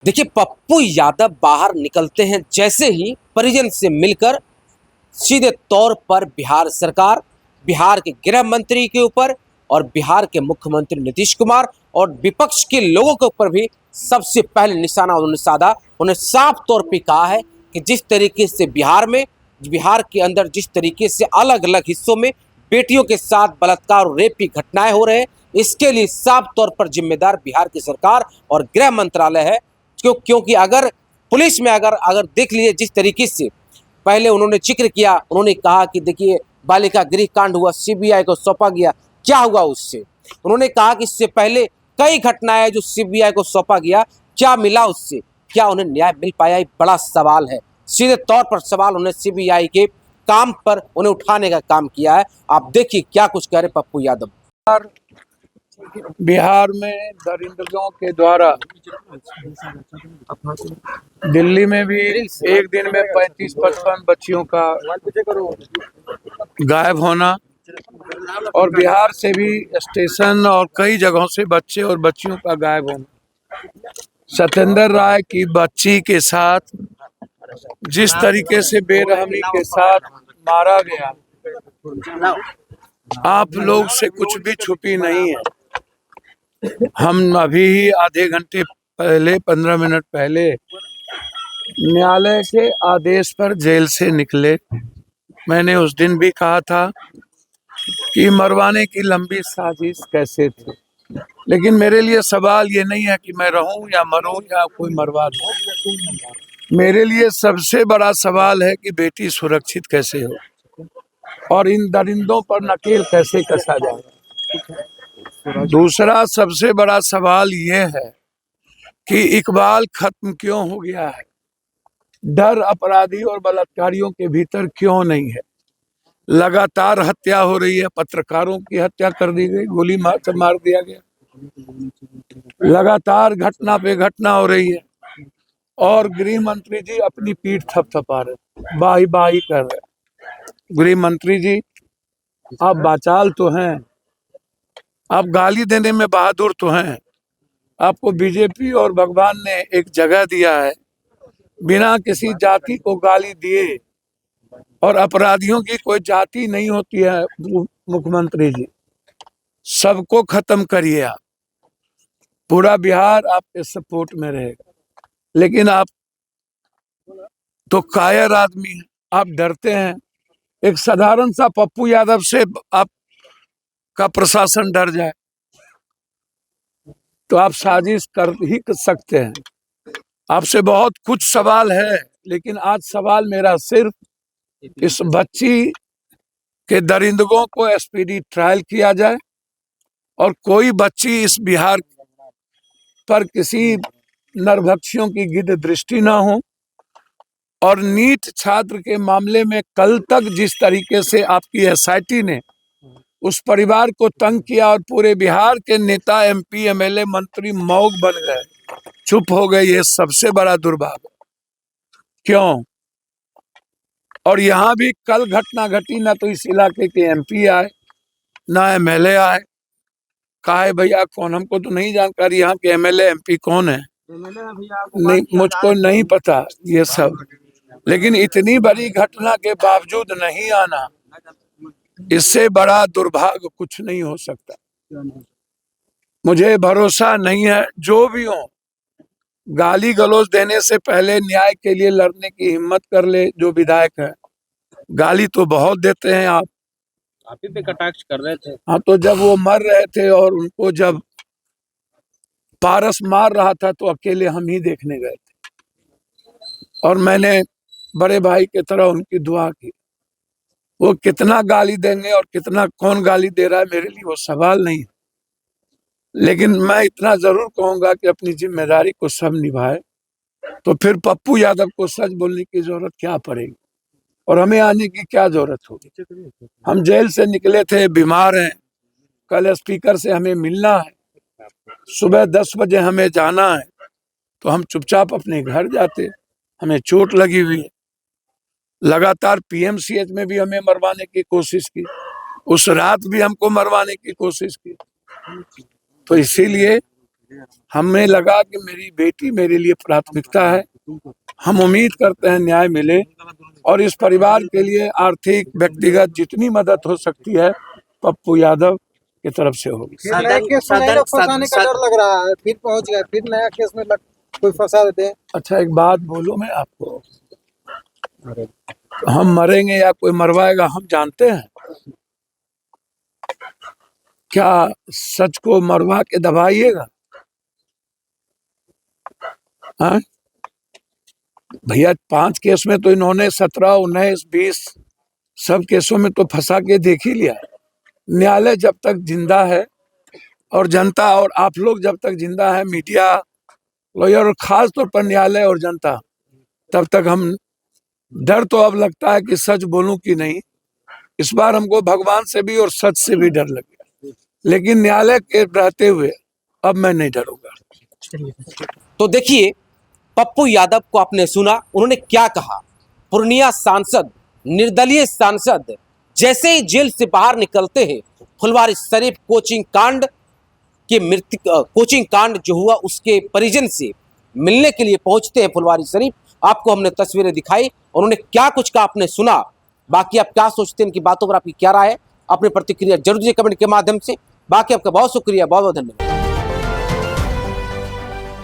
देखिए, पप्पू यादव बाहर निकलते हैं जैसे ही परिजन से मिलकर सीधे तौर पर बिहार सरकार, बिहार के गृह मंत्री के ऊपर और बिहार के मुख्यमंत्री नीतीश कुमार और विपक्ष के लोगों के ऊपर भी सबसे पहले निशाना उन्होंने साधा। उन्हें साफ तौर पे कहा है कि जिस तरीके से बिहार के अंदर जिस तरीके से अलग अलग हिस्सों में बेटियों के साथ बलात्कार और रेप की घटनाएं हो रहे हैं, इसके लिए साफ तौर पर जिम्मेदार बिहार की सरकार और गृह मंत्रालय है। क्योंकि अगर पुलिस में अगर अगर देख लीजिए, जिस तरीके से पहले उन्होंने जिक्र किया, उन्होंने कहा कि देखिए बालिका गृह कांड हुआ, सीबीआई को सौंपा गया, क्या हुआ उससे? उन्होंने कहा कि इससे पहले कई घटनाएं जो सीबीआई को सौंपा गया, क्या मिला उससे? क्या उन्हें न्याय मिल पाया? एक बड़ा सवाल है। सीधे तौर पर सवाल उन्हें सीबीआई के काम पर उन्हें उठाने का काम किया है। आप देखिए क्या कुछ कह रहे पप्पू यादव। बिहार में दरिंदों के द्वारा दिल्ली में भी एक दिन में 35-55 बच्चियों का गायब होना और बिहार से भी स्टेशन और कई जगहों से बच्चे और बच्चियों का गायब होना। सत्येंद्र राय की बच्ची के साथ जिस तरीके से बेरहमी के साथ मारा गया, आप लोग से कुछ भी छुपी नहीं है। हम अभी ही आधे घंटे पहले 15 मिनट पहले न्यायालय के आदेश पर जेल से निकले। मैंने उस दिन भी कहा था कि मरवाने की लंबी साजिश कैसे थी, लेकिन मेरे लिए सवाल ये नहीं है कि मैं रहूं या मरूं या कोई मरवा दे। मेरे लिए सबसे बड़ा सवाल है कि बेटी सुरक्षित कैसे हो और इन दरिंदों पर नकेल कैसे कसा जाए। दूसरा सबसे बड़ा सवाल ये है कि इकबाल खत्म क्यों हो गया है, डर अपराधी और बलात्कारियों के भीतर क्यों नहीं है। लगातार हत्या हो रही है, पत्रकारों की हत्या कर दी गई, गोली मार दिया गया, लगातार घटना पे घटना हो रही है और गृह मंत्री जी अपनी पीठ थपथपा रहे, बाही बाही कर रहे। गृह मंत्री जी, आप बाचाल तो हैं, आप गाली देने में बहादुर तो हैं, आपको बीजेपी और भगवान ने एक जगह दिया है बिना किसी जाति को गाली दिए, और अपराधियों की कोई जाति नहीं होती है। मुख्यमंत्री जी, सबको खत्म करिए आप, पूरा बिहार आपके सपोर्ट में रहेगा। लेकिन आप तो कायर आदमी हैं, आप डरते हैं। एक साधारण सा पप्पू यादव से आपका प्रशासन डर जाए तो आप साजिश कर ही सकते हैं। आपसे बहुत कुछ सवाल है, लेकिन आज सवाल मेरा सिर्फ इस बच्ची के दरिंदगों को स्पीडी ट्रायल किया जाए और कोई बच्ची इस बिहार पर किसी नरभक्षियों की गिद्ध दृष्टि ना हो। और नीट छात्र के मामले में कल तक जिस तरीके से आपकी एसआईटी ने उस परिवार को तंग किया और पूरे बिहार के नेता, एमपी, एमएलए, मंत्री मौन बन गए, चुप हो गए, ये सबसे बड़ा दुर्भाग्य। क्यों? और यहाँ भी कल घटना घटी, ना तो इस इलाके के एमपी आए ना एमएलए आए। कहा है भैया कौन, हमको तो नहीं जानकारी यहाँ के एमएलए एमपी कौन है, नहीं मुझको नहीं पता ये सब। लेकिन इतनी बड़ी घटना के बावजूद नहीं आना, इससे बड़ा दुर्भाग्य कुछ नहीं हो सकता। मुझे भरोसा नहीं है, जो भी हो गाली गलौज देने से पहले न्याय के लिए लड़ने की हिम्मत कर ले। जो विधायक है, गाली तो बहुत देते हैं, आप ही पे कटाक्ष कर रहे थे। हाँ, तो जब वो मर रहे थे और उनको जब पारस मार रहा था तो अकेले हम ही देखने गए थे और मैंने बड़े भाई की तरह उनकी दुआ की। वो कितना गाली देंगे और कितना कौन गाली दे रहा है, मेरे लिए वो सवाल नहीं है। लेकिन मैं इतना जरूर कहूंगा कि अपनी जिम्मेदारी को सब निभाए, तो फिर पप्पू यादव को सच बोलने की जरूरत क्या पड़ेगी और हमें आने की क्या जरूरत होगी। हम जेल से निकले थे, बीमार हैं, कल स्पीकर से हमें मिलना है, सुबह 10 बजे हमें जाना है, तो हम चुपचाप अपने घर जाते। हमें चोट लगी हुई है, लगातार पीएमसीएच में भी हमें मरवाने की कोशिश की, उस रात भी हमको मरवाने की कोशिश की। तो इसीलिए हमें लगा कि मेरी बेटी मेरे लिए प्राथमिकता है। हम उम्मीद करते हैं न्याय मिले और इस परिवार के लिए आर्थिक व्यक्तिगत जितनी मदद हो सकती है पप्पू यादव की तरफ से होगी। फिर नया केस में नहीं लोग फंसाने का डर लग रहा है, फिर पहुंच गए, फिर नया केस में कोई फंसा दे। अच्छा एक बात बोलूं मैं आपको, हम मरेंगे या कोई मरवाएगा हम जानते हैं क्या? सच को मरवा के दबाइएगा? हाँ भैया, 5 केस में तो इन्होंने 17, 19, 20 सब केसों में तो फंसा के देख ही लिया। न्यायालय जब तक जिंदा है और जनता और आप लोग जब तक जिंदा है, मीडिया, लॉयर और खास तौर पर न्यायालय और जनता, तब तक हम डर तो अब लगता है कि सच बोलूं कि नहीं। इस बार हमको भगवान से भी और सच से भी डर लग गया, लेकिन न्यायालय के रहते हुए अब मैं नहीं डरूंगा। तो देखिए पप्पू यादव को आपने सुना, उन्होंने क्या कहा। पूर्णिया सांसद, निर्दलीय सांसद जैसे ही जेल से बाहर निकलते हैं, फुलवारी शरीफ कोचिंग कांड के मृत्यु कोचिंग कांड जो हुआ उसके परिजन से मिलने के लिए पहुंचते हैं फुलवारी शरीफ। आपको हमने तस्वीरें दिखाई, उन्होंने क्या कुछ कहा आपने सुना। बाकी आप क्या सोचते हैं, इनकी बातों पर आपकी क्या राय है, अपनी प्रतिक्रिया जरूर दीजिए कमेंट के माध्यम से। बाकी आपका बहुत शुक्रिया, बहुत बहुत धन्यवाद।